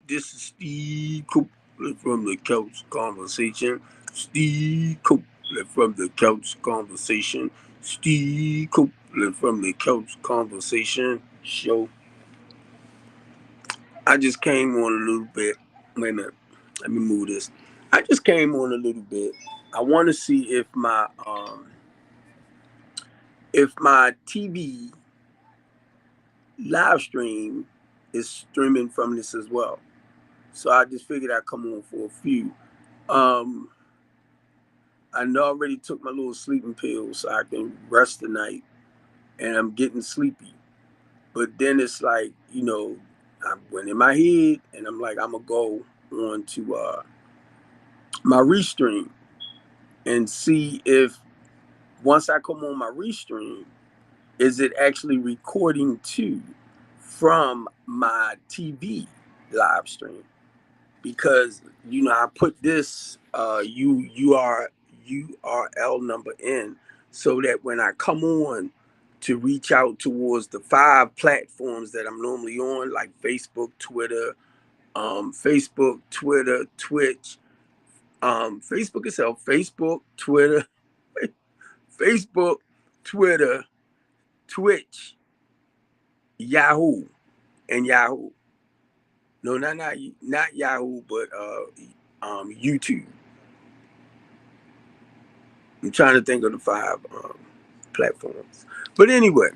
This is Steve Copeland from the Couch Conversation. Steve Copeland from the Couch Conversation. Steve Copeland from the Couch Conversation show. I just came on a little bit. Wait a minute. Let me move this. I just came on a little bit. I want to see if my TV live stream is streaming from this as well. So I just figured I'd come on for a few. Um, I already took my little sleeping pills so I can rest tonight, and I'm getting sleepy. But then it's like, I went in my head, and I'm like, I'm gonna go on to my restream and see if once I come on my restream, is it actually recording too from my TV live stream? Because I put this URL number in so that when I come on to reach out towards the five platforms that I'm normally on, like Twitch, Facebook itself, Facebook, Twitter, Facebook, Twitter, Twitch, Yahoo, and Yahoo. No, not Yahoo, but YouTube. I'm trying to think of the five platforms. But anyway,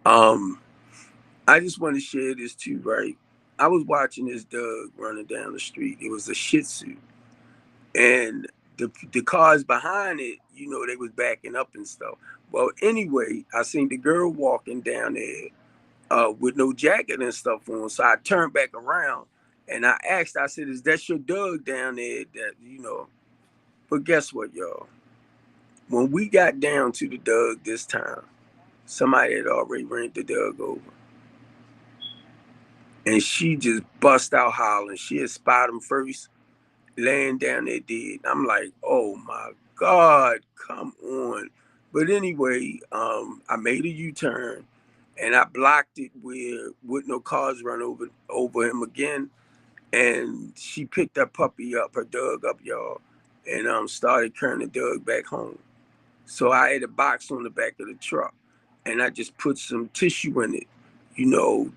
um, I just want to share this too, right? I was watching this dog running down the street. It was a Shih Tzu, and the cars behind it, they was backing up and stuff. Well, anyway, I seen the girl walking down there with no jacket and stuff on. So I turned back around and I asked, I said, "Is that your dog down there?" But guess what, y'all? When we got down to the dog this time, somebody had already ran the dog over. And she just bust out hollering. She had spotted him first, laying down there dead. I'm like, oh my God, come on. But anyway, I made a U-turn and I blocked it where with no cars run over him again. And she picked that puppy up, her dog up, y'all, and started carrying the dog back home. So I had a box on the back of the truck, and I just put some tissue in it,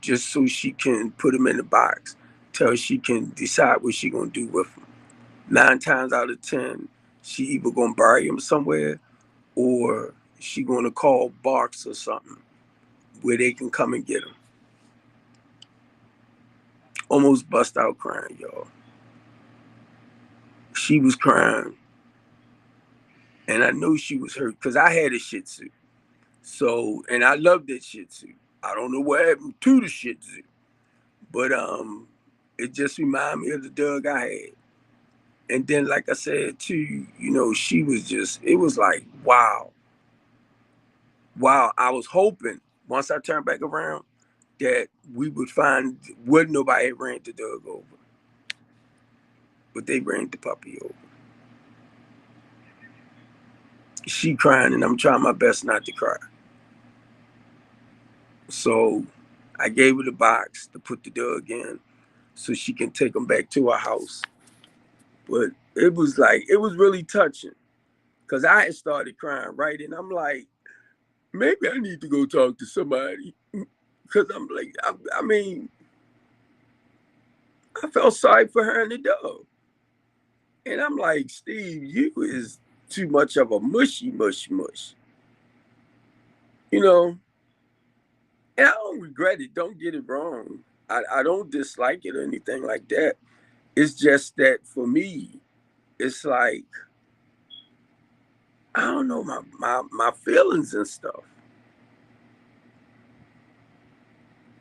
just so she can put him in the box till she can decide what she gonna do with him. 9 times out of 10, she either gonna bury him somewhere or she gonna call Barks or something where they can come and get him. Almost bust out crying, y'all. She was crying, and I knew she was hurt because I had a Shih Tzu. So, and I loved that Shih Tzu. I don't know what happened to the Shih Tzu, but it just reminded me of the dog I had. And then, like I said too, she was just. It was like, wow, wow. I was hoping once I turned back around that we would find wouldn't nobody ran the dog over, but they ran the puppy over. She crying, and I'm trying my best not to cry. So I gave her the box to put the dog in so she can take him back to her house. But it was really touching because I had started crying, right? And I'm like, maybe I need to go talk to somebody because I'm like, I mean, I felt sorry for her and the dog. And I'm like, Steve, you is too much of a mushy mush mush, you know? And I don't regret it. Don't get it wrong. I don't dislike it or anything like that. It's just that for me, it's like, I don't know, my feelings and stuff.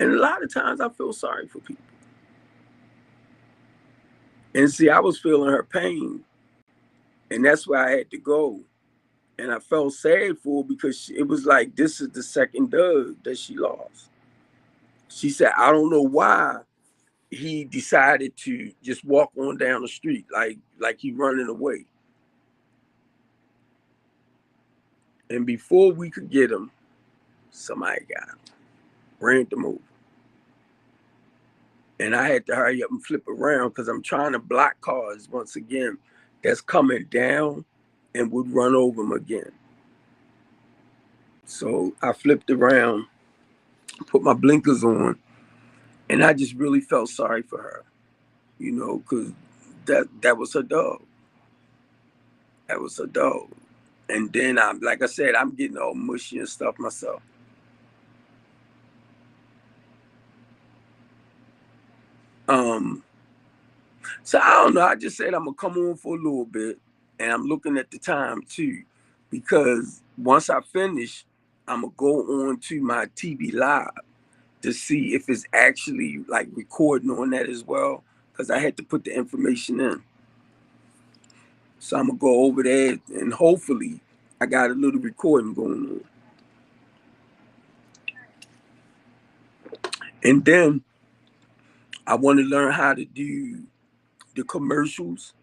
And a lot of times I feel sorry for people. And see, I was feeling her pain. And that's why I had to go. And I felt sad for her because it was like, this is the second dog that she lost. She said, I don't know why he decided to just walk on down the street like he running away. And before we could get him, somebody got him, ran them over. And I had to hurry up and flip around because I'm trying to block cars once again that's coming down and would run over them again. So I flipped around, put my blinkers on, and I just really felt sorry for her, because that was her dog. That was her dog. And then like I said, I'm getting all mushy and stuff myself. Um, so I don't know. I just said I'm gonna come on for a little bit, and I'm looking at the time too, because once I finish, I'm gonna go on to my TV live to see if it's actually like recording on that as well, because I had to put the information in. So I'm gonna go over there, and hopefully, I got a little recording going on. And then I want to learn how to do the commercials,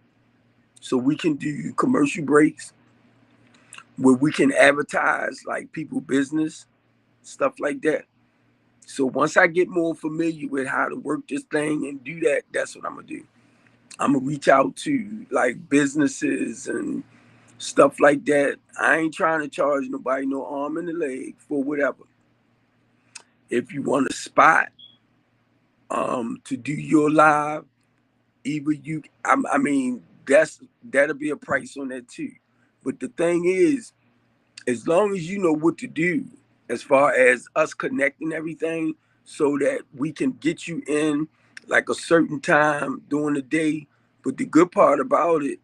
so we can do commercial breaks where we can advertise like people business, stuff like that. So once I get more familiar with how to work this thing and do that, that's what I'm gonna do. I'm gonna reach out to like businesses and stuff like that. I ain't trying to charge nobody no arm and a leg for whatever. If you want a spot to do your live, either I mean, that'll be a price on that too. But the thing is, as long as you know what to do as far as us connecting everything so that we can get you in like a certain time during the day. But the good part about it,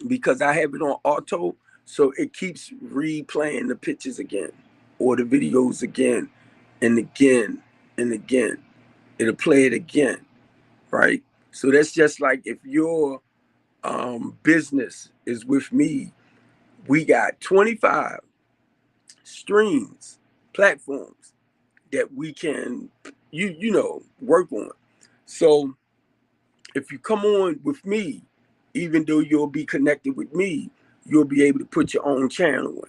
because I have it on auto, so it keeps replaying the pictures again or the videos again and again and again. It'll play it again, right? So that's just like if your business is with me, we got 25 streams, platforms that we can work on. So if you come on with me, even though you'll be connected with me, you'll be able to put your own channel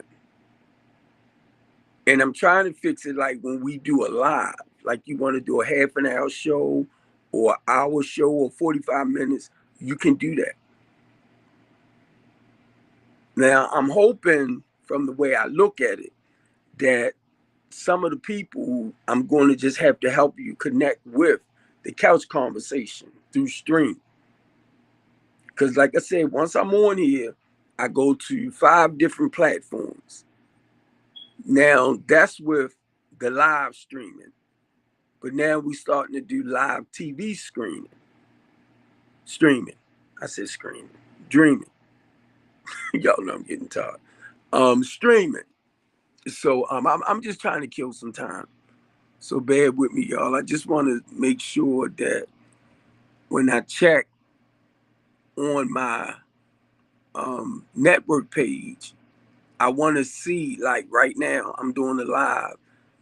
in. And I'm trying to fix it like when we do a live, like you want to do a half an hour show or an hour show or 45 minutes, you can do that. Now I'm hoping from the way I look at it that some of the people I'm going to just have to help you connect with the couch conversation through stream. Because, like I said, once I'm on here, I go to 5 different platforms. Now, that's with the live streaming. But now we starting to do live TV screening. Streaming. I said screaming. Dreaming. Y'all know I'm getting tired. Streaming. So I'm just trying to kill some time. So bear with me, y'all. I just want to make sure that when I check on my network page, I want to see, like right now, I'm doing a live,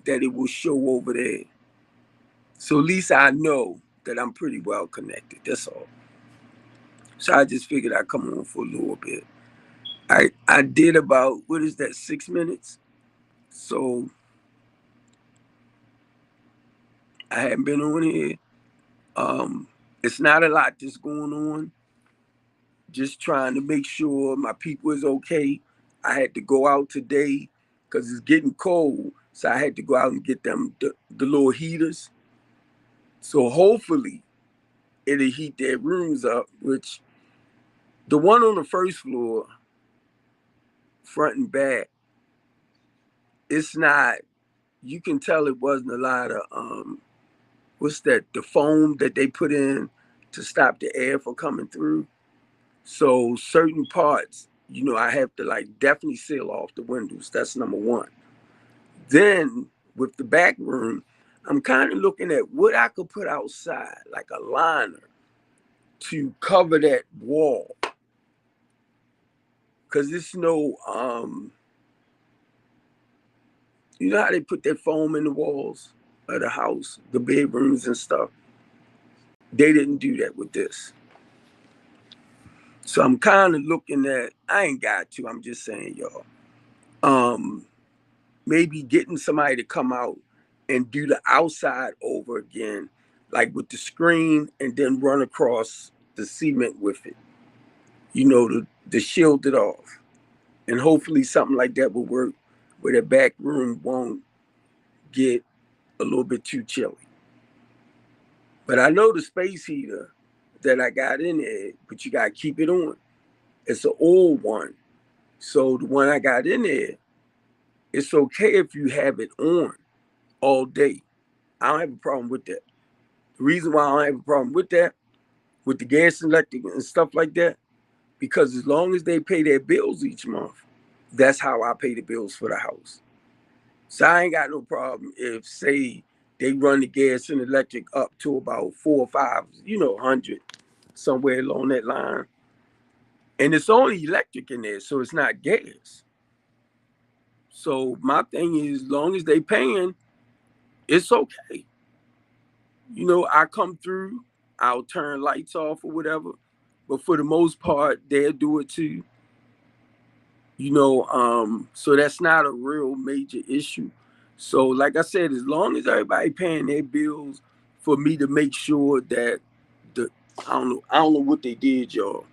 that it will show over there. So at least I know that I'm pretty well connected. That's all. So I just figured I'd come on for a little bit. I did about, what is that, 6 minutes? So I haven't been on here. It's not a lot that's going on. Just trying to make sure my people is okay. I had to go out today because it's getting cold, so I had to go out and get them the little heaters. So hopefully it'll heat their rooms up. Which the one on the first floor, front and back, it's not. You can tell it wasn't a lot of what's that? The foam that they put in to stop the air from coming through. So certain parts, I have to like definitely seal off the windows. That's number one. Then with the back room, I'm kind of looking at what I could put outside, like a liner to cover that wall. Cause it's no you know how they put that foam in the walls of the house, the bedrooms and stuff. They didn't do that with this. So I'm kind of looking at, I ain't got to, I'm just saying, y'all. Um, Maybe getting somebody to come out and do the outside over again like with the screen, and then run across the cement with it, you know, to shield it off. And hopefully something like that will work where the back room won't get a little bit too chilly. But I know the space heater that I got in there, but you gotta keep it on. It's an old one. So the one I got in there, it's okay if you have it on all day. I don't have a problem with that. The reason why I don't have a problem with that, with the gas and electric and stuff like that, because as long as they pay their bills each month, that's how I pay the bills for the house. So I ain't got no problem if, say, they run the gas and electric up to about 4 or 5, 100, somewhere along that line. And it's only electric in there, so it's not gas. So my thing is, as long as they paying, it's okay. I come through, I'll turn lights off or whatever. But for the most part, they'll do it too. So that's not a real major issue. So like I said, as long as everybody paying their bills, for me to make sure that the I don't know what they did, y'all.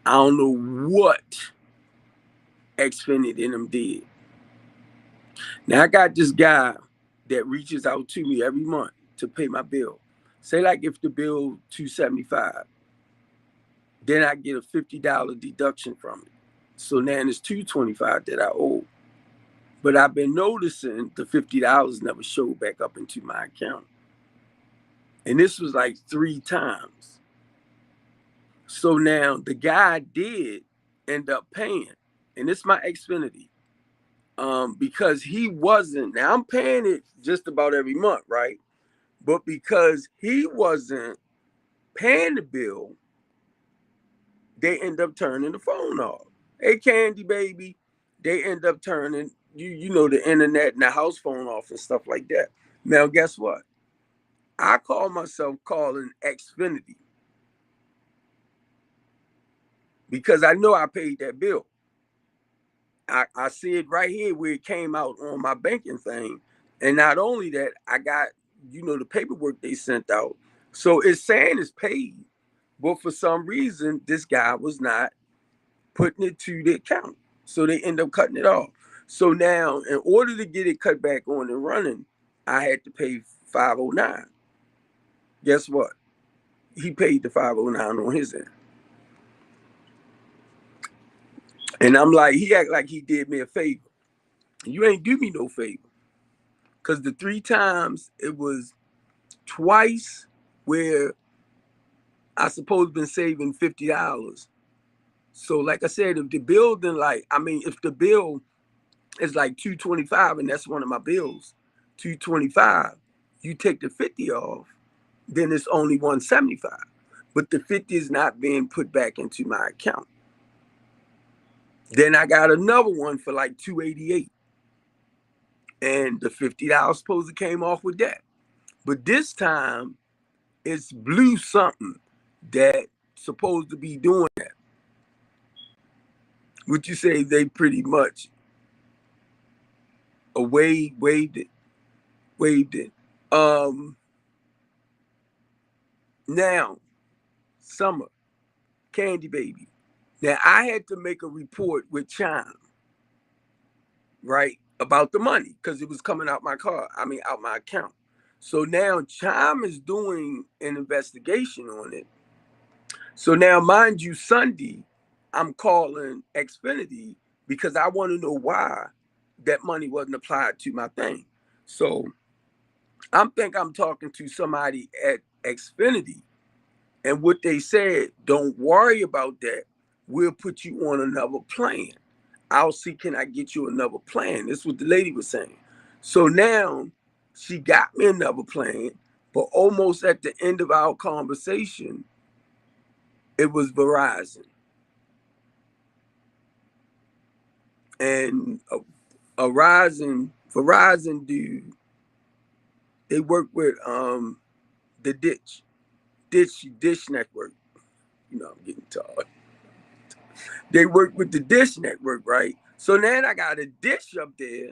I don't know what Xfinity and them did. Now I got this guy that reaches out to me every month to pay my bill. Say like if the bill $275, then I get a $50 deduction from it. So now it's $225 that I owe. But I've been noticing the $50 never showed back up into my account. And this was like 3 times. So now the guy did end up paying. And it's my Xfinity. Because he wasn't, now I'm paying it just about every month, right? But because he wasn't paying the bill, they end up turning the phone off. Hey, Candy Baby, they end up turning the internet and the house phone off and stuff like that. Now, guess what? I call myself calling Xfinity because I know I paid that bill. I see it right here where it came out on my banking thing. And not only that, I got, the paperwork they sent out. So it's saying it's paid. But for some reason, this guy was not putting it to the account. So they end up cutting it off. So now, in order to get it cut back on and running, I had to pay $509. Guess what? He paid the $509 on his end. And I'm like, he act like he did me a favor. You ain't do me no favor. Because the 3 times, it was twice where I supposed been saving $50. So like I said, if the bill if the bill is like $225 and that's one of my bills, $225, you take the 50 off, then it's only $175. But the 50 is not being put back into my account. Then I got another one for like $288. And the $50 supposed to came off with that. But this time it's Blue something that supposed to be doing that. Would you say they pretty much waived it? Now, Summer, Candy Baby. Now I had to make a report with Chime, right, about the money because it was coming out out my account. So now Chime is doing an investigation on it. So now, mind you, Sunday, I'm calling Xfinity because I want to know why that money wasn't applied to my thing. So I'm talking to somebody at Xfinity, and what they said, don't worry about that. We'll put you on another plan. I'll see, can I get you another plan? That's what the lady was saying. So now she got me another plan, but almost at the end of our conversation, it was Verizon. And Verizon dude, they work with the Dish Network. I'm getting tired. They work with the Dish Network, right? So now I got a dish up there,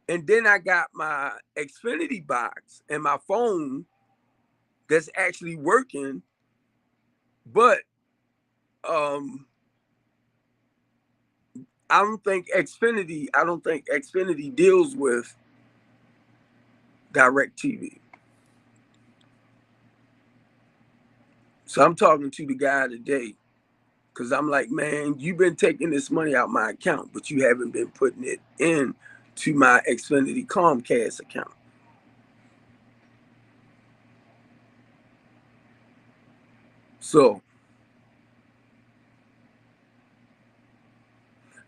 and then I got my Xfinity box and my phone that's actually working, but I don't think Xfinity deals with DirecTV. So I'm talking to the guy today because I'm like, man, you've been taking this money out my account, but you haven't been putting it in to my Xfinity Comcast account. So,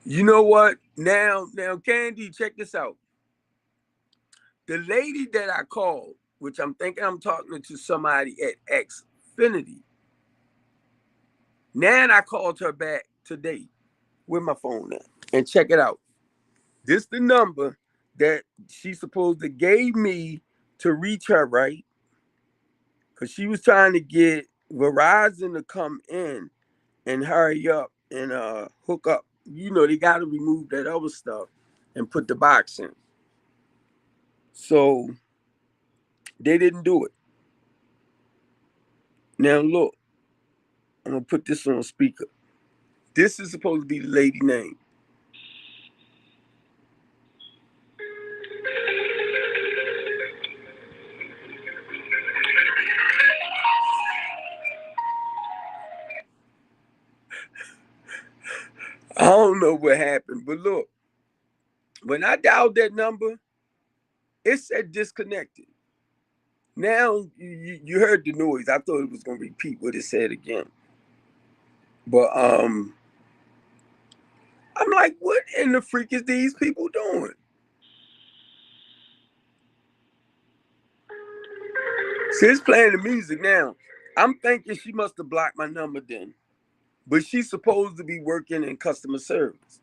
you know what? Now, Candy, check this out. The lady that I called, which I'm thinking I'm talking to somebody at Xfinity. Now I called her back today with my phone at. And check it out. This the number that she supposed to gave me to reach her, right? Because she was trying to get Verizon to come in and hurry up and hook up. You know, they got to remove that other stuff and put the box in. So they didn't do it. Now look, I'm gonna put this on speaker. This is supposed to be the lady name. I don't know what happened, but look, when I dialed that number, it said disconnected. Now you heard the noise. I thought it was gonna repeat what it said again. But I'm like, what in the freak is these people doing? She's playing the music now. I'm thinking she must have blocked my number then. But she's supposed to be working in customer service.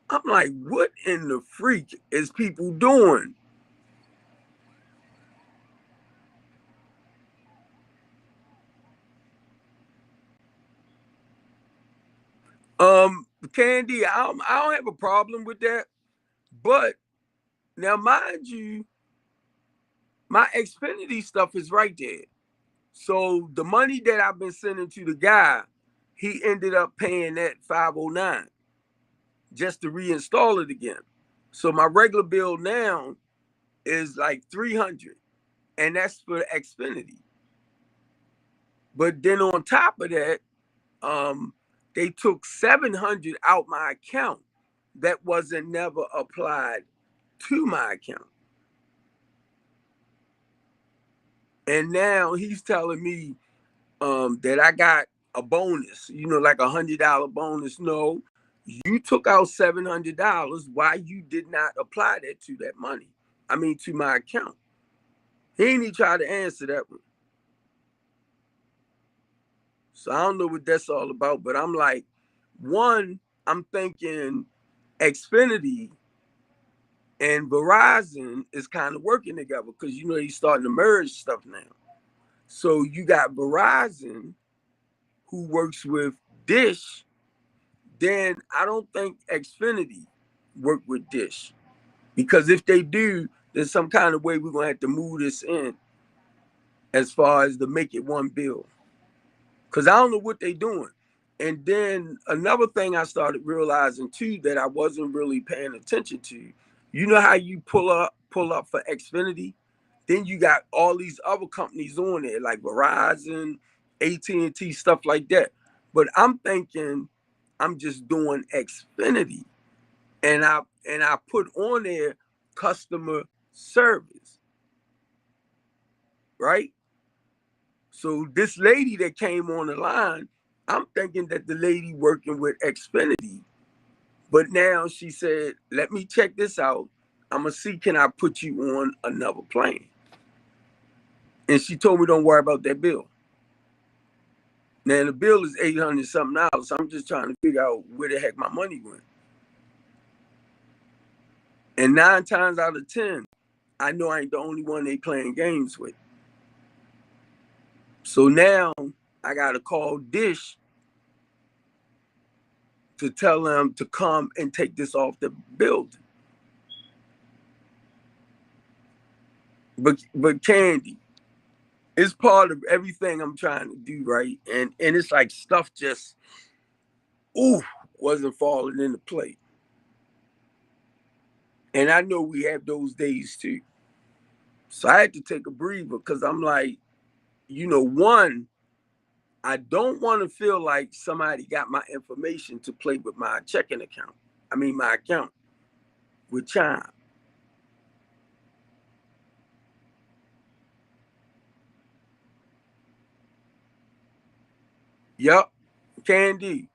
I'm like, what in the freak is people doing? Candy, I don't have a problem with that. But now, mind you, my Xfinity stuff is right there. So the money that I've been sending to the guy, he ended up paying that 509 just to reinstall it again. So my regular bill now is like 300, and that's for Xfinity. But then on top of that, they took 700 out my account that wasn't never applied to my account. And now he's telling me that I got a bonus, like $100 bonus. No, you took out $700. Why you did not apply that to that money? I mean, to my account. He ain't even try to answer that one. So I don't know what that's all about, but I'm like, one, I'm thinking Xfinity and Verizon is kind of working together because he's starting to merge stuff now. So you got Verizon who works with Dish. Then I don't think Xfinity work with Dish, because if they do, there's some kind of way we're gonna have to move this in as far as to make it one bill. Because I don't know what they're doing. And then another thing I started realizing too that I wasn't really paying attention to. You know how you pull up for Xfinity, then you got all these other companies on there like Verizon, AT&T, stuff like that. But I'm thinking I'm just doing Xfinity, and I put on there customer service, right? So this lady that came on the line, I'm thinking that the lady working with Xfinity, but now she said, "Let me check this out. I'm gonna see can I put you on another plane." And she told me, "Don't worry about that bill." Now the bill is $800 something dollars. So I'm just trying to figure out where the heck my money went. And 9 times out of 10, I know I ain't the only one they playing games with. So now I gotta call Dish to tell them to come and take this off the building. But Candy, it's part of everything I'm trying to do, right? And it's like stuff just ooh wasn't falling into place. And I know we have those days too. So I had to take a breather because I'm like, one, I don't want to feel like somebody got my information to play with my checking account. I mean, my account with Chime. Yup, Candy.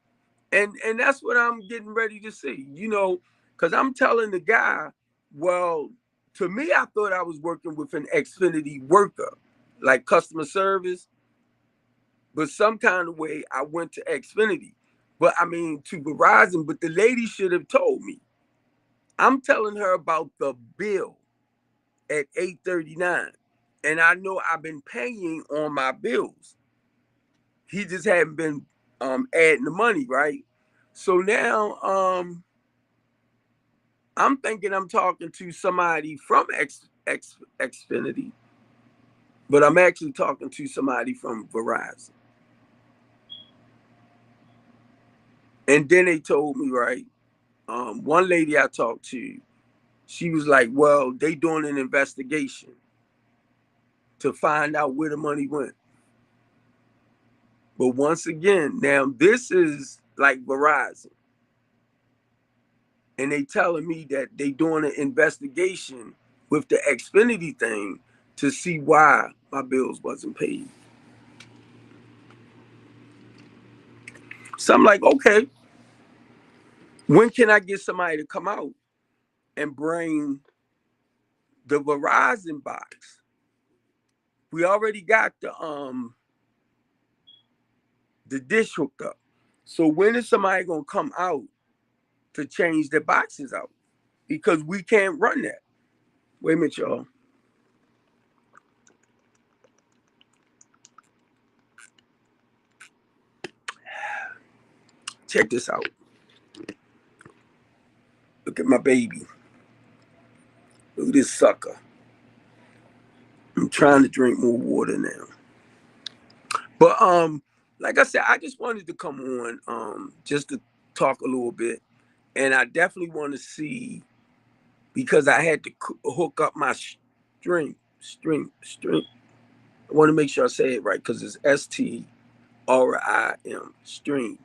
And that's what I'm getting ready to see, because I'm telling the guy, well, to me, I thought I was working with an Xfinity worker, like customer service, but some kind of way I went to Xfinity. But I mean, to Verizon, but the lady should have told me. I'm telling her about the bill at 8:39, and I know I've been paying on my bills. He just hadn't been adding the money, right? So now I'm thinking I'm talking to somebody from Xfinity, but I'm actually talking to somebody from Verizon. And then they told me, right, one lady I talked to, she was like, well, they doing an investigation to find out where the money went. But once again, now this is like Verizon. And they telling me that they doing an investigation with the Xfinity thing to see why my bills wasn't paid. So I'm like, okay, when can I get somebody to come out and bring the Verizon box? We already got the dish hooked up. So when is somebody gonna come out to change the boxes out? Because we can't run that. Wait a minute, y'all. Check this out. Look at my baby. Look at this sucker. I'm trying to drink more water now. But like I said, I just wanted to come on just to talk a little bit. And I definitely want to see because I had to hook up my string. I want to make sure I say it right because it's STRIM stream,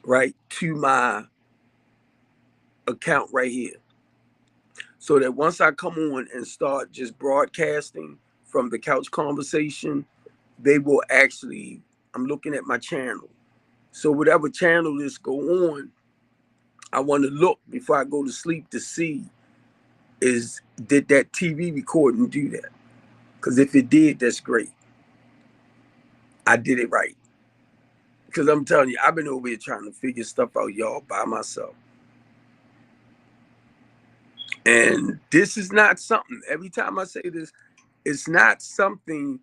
right, to my account right here. So that once I come on and start just broadcasting from the couch conversation, they will actually, I'm looking at my channel. So whatever channel this go on, I want to look before I go to sleep to see is did that TV recording do that? Because if it did, that's great. I did it right. Because I'm telling you, I've been over here trying to figure stuff out, y'all, by myself. And this is not something, every time I say this, it's not something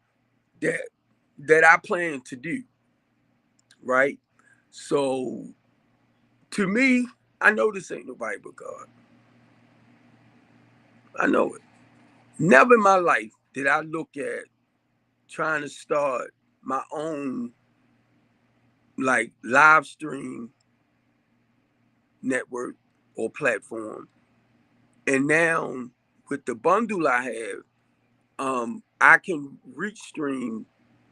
that I plan to do, right? So to me, I know this ain't nobody but God. I know it. Never in my life did I look at trying to start my own like live stream network or platform. And now with the bundle I have, I can reach stream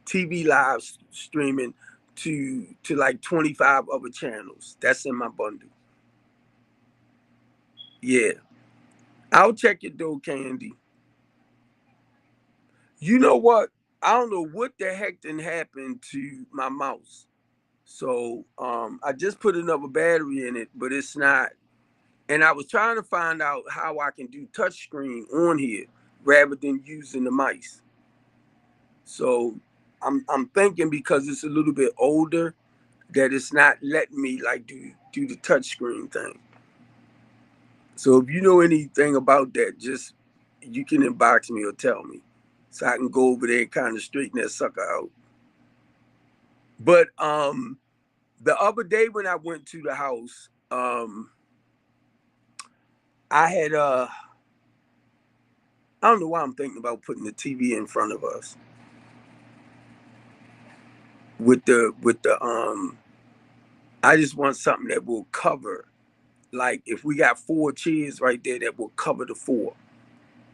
TV live streaming to like 25 other channels. That's in my bundle. Yeah. I'll check it though, Candy. You know what? I don't know what the heck done happened to my mouse. So I just put another battery in it, but it's not. And I was trying to find out how I can do touchscreen on here rather than using the mice. So I'm thinking because it's a little bit older that it's not letting me like do the touchscreen thing. So if you know anything about that, just you can inbox me or tell me so I can go over there and kind of straighten that sucker out. But the other day when I went to the house, I had I don't know why I'm thinking about putting the TV in front of us with the. I just want something that will cover. Like if we got 4 chairs right there, that will cover the 4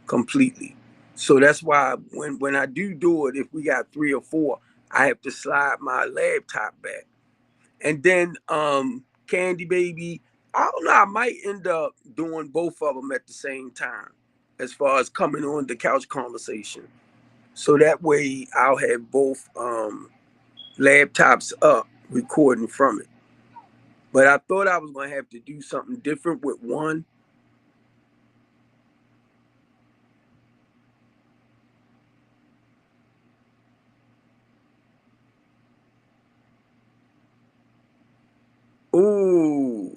completely. So that's why when I do it, if we got 3 or 4, I have to slide my laptop back. And then Candy Baby, I don't know, I might end up doing both of them at the same time as far as coming on the couch conversation. So that way I'll have both laptops up recording from it. But I thought I was gonna have to do something different with one. Ooh,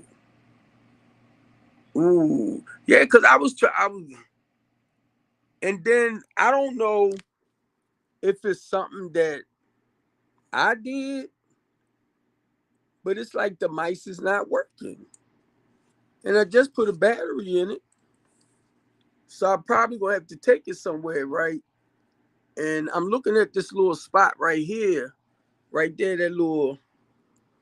ooh, yeah, because I was, and then I don't know if it's something that I did, but it's like the mice is not working, and I just put a battery in it, so I'm probably gonna have to take it somewhere, right? And I'm looking at this little spot right here, right there, that little.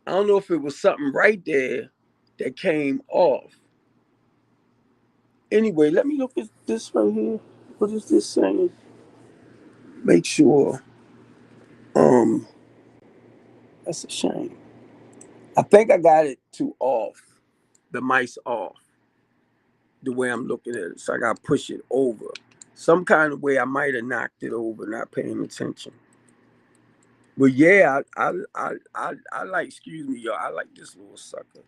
I don't know if it was something right there that came off. Anyway, let me look at this right here. What is this saying? Make sure. Um, that's a shame. I think I got it to off. The mice off. The way I'm looking at it, so I got to push it over. Some kind of way I might have knocked it over, not paying attention. But yeah, I like. Excuse me, y'all. I like this little sucker.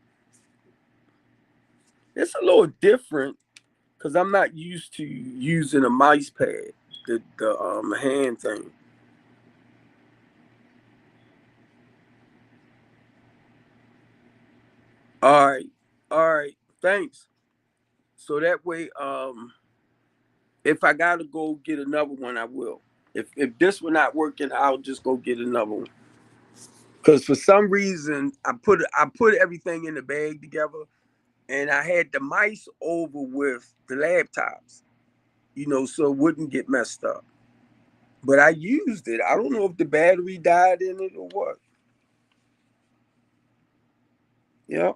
It's a little different because I'm not used to using a mice pad, the hand thing. All right, all right. Thanks. So that way, if I gotta go get another one, I will. If this one not working, I'll just go get another one. Cause for some reason I put everything in the bag together, and I had the mice over with the laptops, so it wouldn't get messed up. But I used it. I don't know if the battery died in it or what. Yep.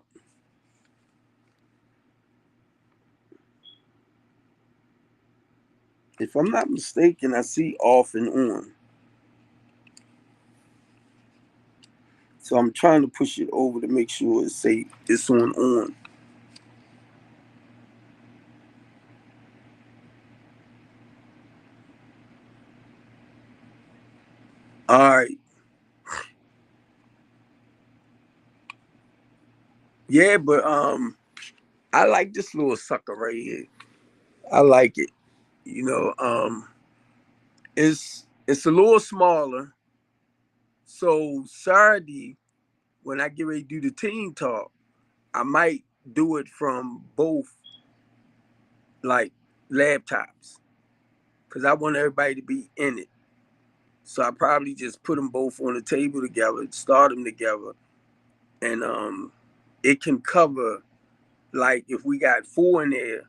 If I'm not mistaken, I see off and on. So I'm trying to push it over to make sure it's safe. It's on on. All right. Yeah, but I like this little sucker right here. I like it. You know, it's a little smaller. So Saturday, when I get ready to do the team talk, I might do it from both like laptops because I want everybody to be in it. So I probably just put them both on the table together, start them together, and it can cover, like if we got 4 in there,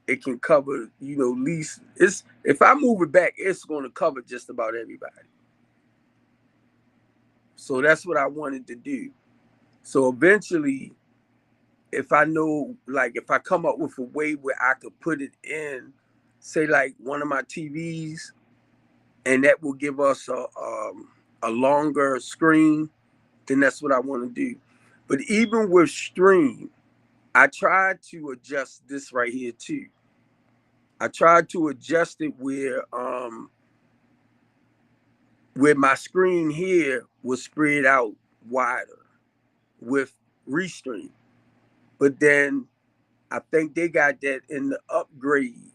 it can cover, at least it's if I move it back, it's going to cover just about everybody. So that's what I wanted to do. So eventually, if I know, like, if I come up with a way where I could put it in, say, like one of my TVs, and that will give us a longer screen, then that's what I want to do. But even with stream, I tried to adjust this right here too. I tried to adjust it where my screen here was spread out wider with Restream. But then I think they got that in the upgrade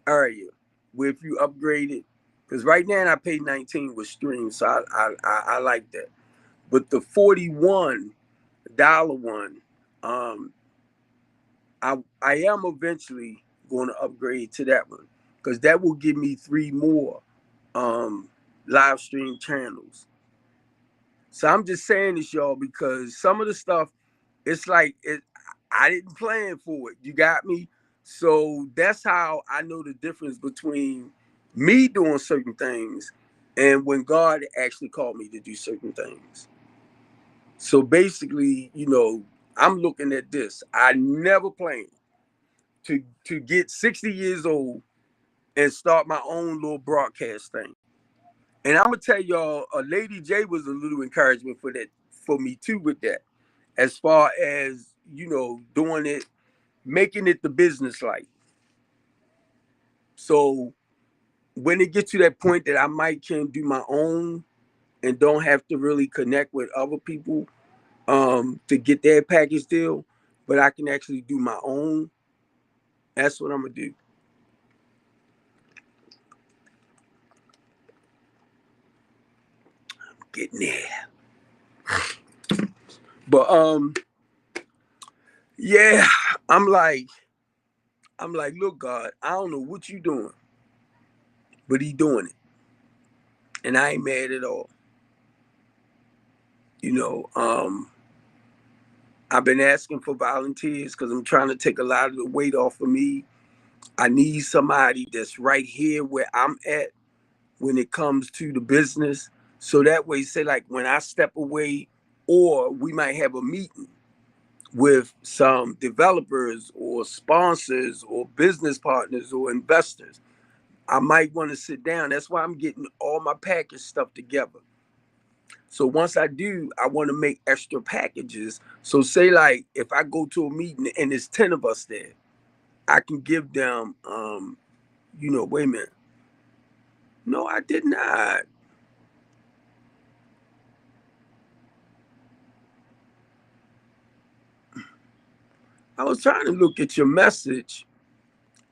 area where if you upgrade it, because right now I pay 19 with Stream, so I like that. But the $41 one, um, I am eventually going to upgrade to that one because that will give me 3 more um, live stream channels. So I'm just saying this, y'all, because some of the stuff, it's like I didn't plan for it. You got me? So that's how I know the difference between me doing certain things and when God actually called me to do certain things. So basically, I'm looking at this. I never planned to get 60 years old and start my own little broadcast thing. And I'm gonna tell y'all, Lady J was a little encouragement for that, for me too, with that. As far as doing it, making it the business like. So when it gets to that point that I might can do my own and don't have to really connect with other people to get their package deal, but I can actually do my own. That's what I'm gonna do. Getting there. But yeah, I'm like, look, God, I don't know what you doing, but he doing it. And I ain't mad at all. You know, I've been asking for volunteers because I'm trying to take a lot of the weight off of me. I need somebody that's right here where I'm at when it comes to the business. So that way, say like when I step away, or we might have a meeting with some developers or sponsors or business partners or investors, I might want to sit down. That's why I'm getting all my package stuff together. So once I do, I want to make extra packages. So say like if I go to a meeting and there's 10 of us there, I can give them wait a minute. No, I did not. I was trying to look at your message,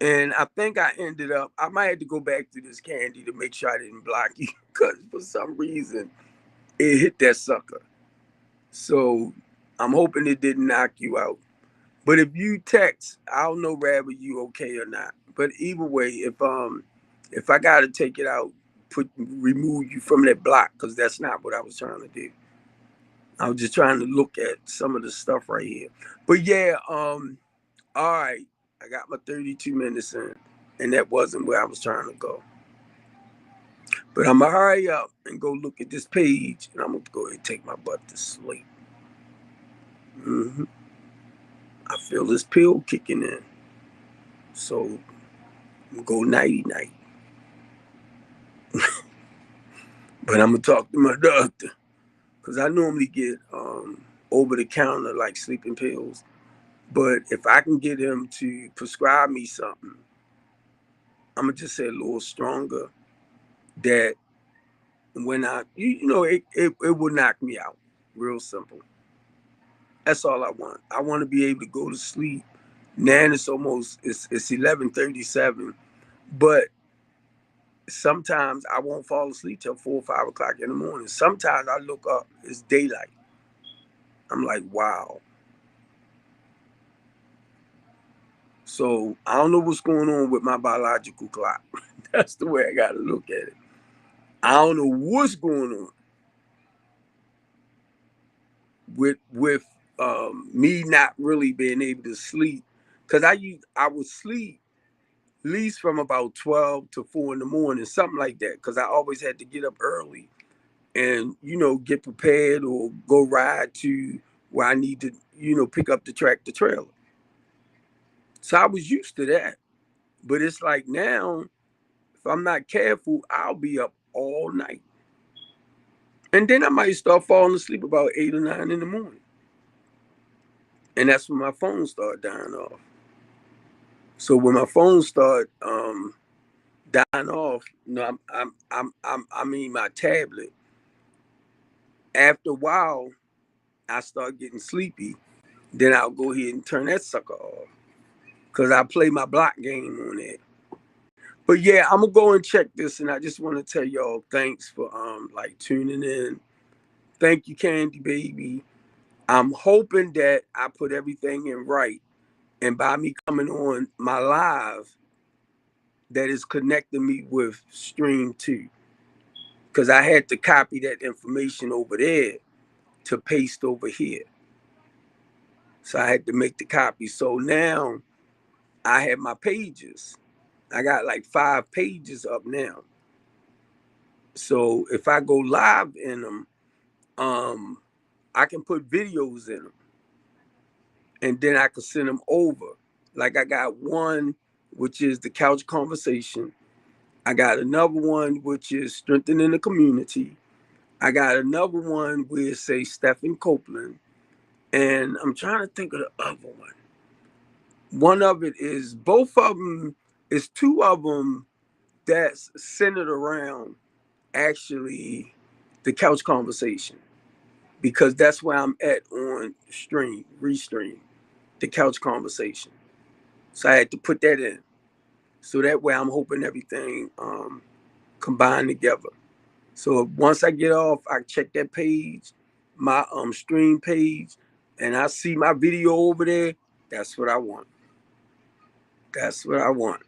and I think I ended up, I might have to go back to this Candy to make sure I didn't block you because for some reason it hit that sucker. So I'm hoping it didn't knock you out. But if you text, I don't know whether you okay or not. But either way, if I gotta take it out, remove you from that block, because that's not what I was trying to do. I was just trying to look at some of the stuff right here. But yeah, all right, I got my 32 minutes in, and that wasn't where I was trying to go. But I'm gonna hurry up and go look at this page, and I'm gonna go ahead and take my butt to sleep. hmm I feel this pill kicking in, so I'm gonna go nighty night. But I'm gonna talk to my doctor because I normally get over the counter like sleeping pills. But if I can get him to prescribe me something, I'm gonna just say a little stronger, that when it will knock me out. Real simple. That's all I want. I want to be able to go to sleep. Now it's 11:37, but sometimes I won't fall asleep till 4 or 5 o'clock in the morning. Sometimes I look up, it's daylight. I'm like, wow. So I don't know what's going on with my biological clock. That's the way I got to look at it. I don't know what's going on with me not really being able to sleep, because I would sleep at least from about 12 to 4 in the morning, something like that, because I always had to get up early and get prepared or go ride to where I need to pick up the tractor trailer. So I was used to that. But it's like now, if I'm not careful, I'll be up all night. And then I might start falling asleep about 8 or 9 in the morning. And that's when my phone start dying off. So when my phone start dying off, I mean my tablet. After a while, I start getting sleepy. Then I'll go ahead and turn that sucker off because I play my block game on it. But yeah, I'm gonna go and check this, and I just want to tell y'all thanks for like tuning in. Thank you, Candy Baby. I'm hoping that I put everything in right, and by me coming on my live, that is connecting me with Stream 2, because I had to copy that information over there to paste over here. So I had to make the copy. So now I have my pages. I got like 5 pages up now. So if I go live in them, I can put videos in them, and then I can send them over. Like I got one, which is the couch conversation. I got another one, which is strengthening the community. I got another one with, say, Stephen Copeland. And I'm trying to think of the other one. One of it is, both of them, is 2 of them that's centered around actually the couch conversation, because that's where I'm at on stream, restream, the couch conversation. So I had to put that in. So that way I'm hoping everything combined together. So once I get off, I check that page, my stream page, and I see my video over there. That's what I want. That's what I want.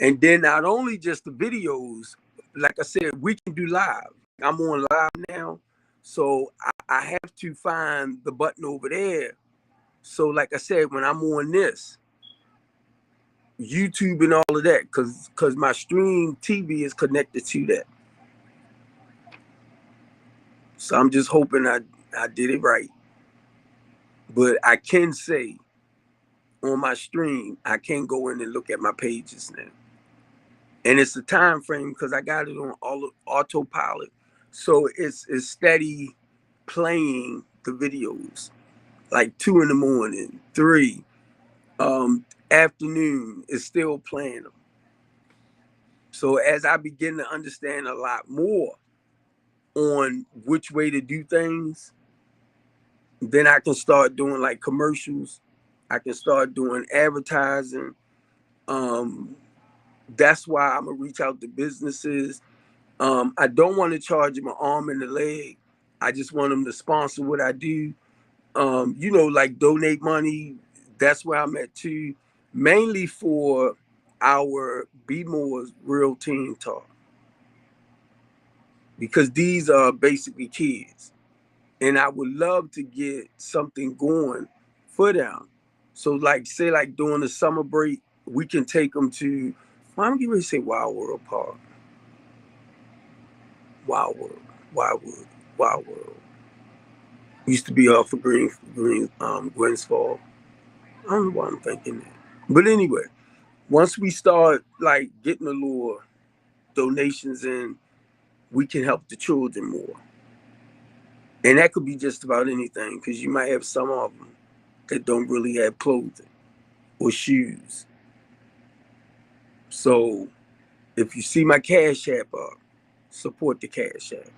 And then not only just the videos, like I said, we can do live. I'm on live now. So I have to find the button over there. So like I said, when I'm on this, YouTube and all of that, because my stream TV is connected to that. So I'm just hoping I did it right. But I can say on my stream, I can go in and look at my pages now. And it's a time frame because I got it on all autopilot. So it's steady playing the videos. Like 2 in the morning, 3, afternoon is still playing them. So as I begin to understand a lot more on which way to do things, then I can start doing like commercials. I can start doing advertising. Um, that's why I'm gonna reach out to businesses. I don't want to charge them an arm and a leg. I just want them to sponsor what I do. Like donate money. That's where I'm at too. Mainly for our Be More's Real Teen Talk, because these are basically kids, and I would love to get something going for them. So, like, say, like during the summer break, we can take them to. Well, I'm getting ready to say Wild World Park, Wild World, Wild World, Wild World. Used to be off of Gwyn's Fall. I don't know why I'm thinking that, but anyway, once we start like getting the little donations in, we can help the children more, and that could be just about anything, because you might have some of them that don't really have clothing or shoes. So if you see my Cash App up, support the Cash App.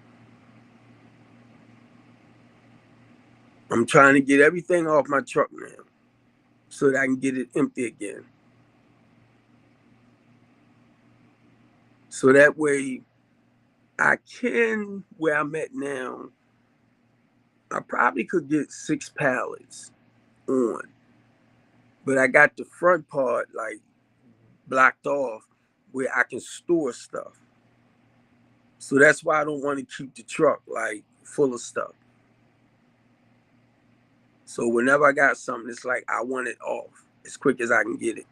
I'm trying to get everything off my truck now so that I can get it empty again. So that way I can, where I'm at now, I probably could get 6 pallets on, but I got the front part like blocked off where I can store stuff. So that's why I don't want to keep the truck like full of stuff. So whenever I got something, it's like I want it off as quick as I can get it.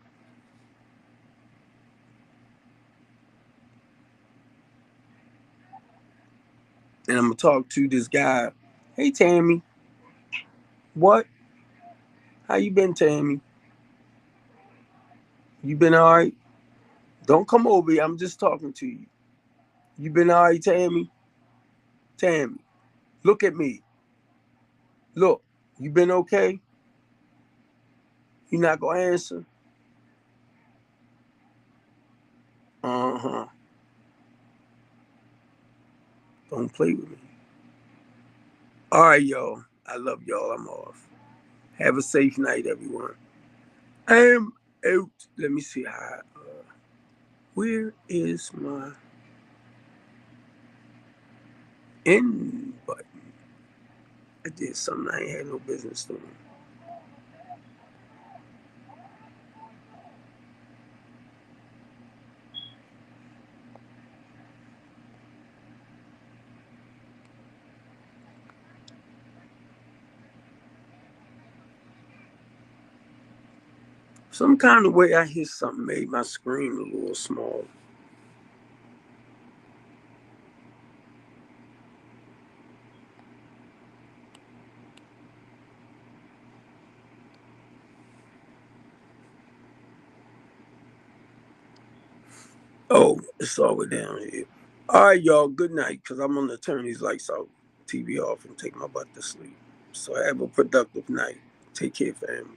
And I'm gonna talk to this guy. Hey Tammy, what? How you been, Tammy? You been all right? Don't come over here. I'm just talking to you. You been all right, Tammy? Tammy, look at me. Look, you been okay? You not gonna answer? Uh-huh. Don't play with me. All right, y'all. I love y'all. I'm off. Have a safe night, everyone. I am out. Let me see how. Where is my end button? I did something I ain't had no business doing. Some kind of way I hit something made my screen a little small. Oh, it's all the way down here. All right, y'all. Good night, because I'm gonna turn these lights out, TV off, and take my butt to sleep. So have a productive night. Take care, fam.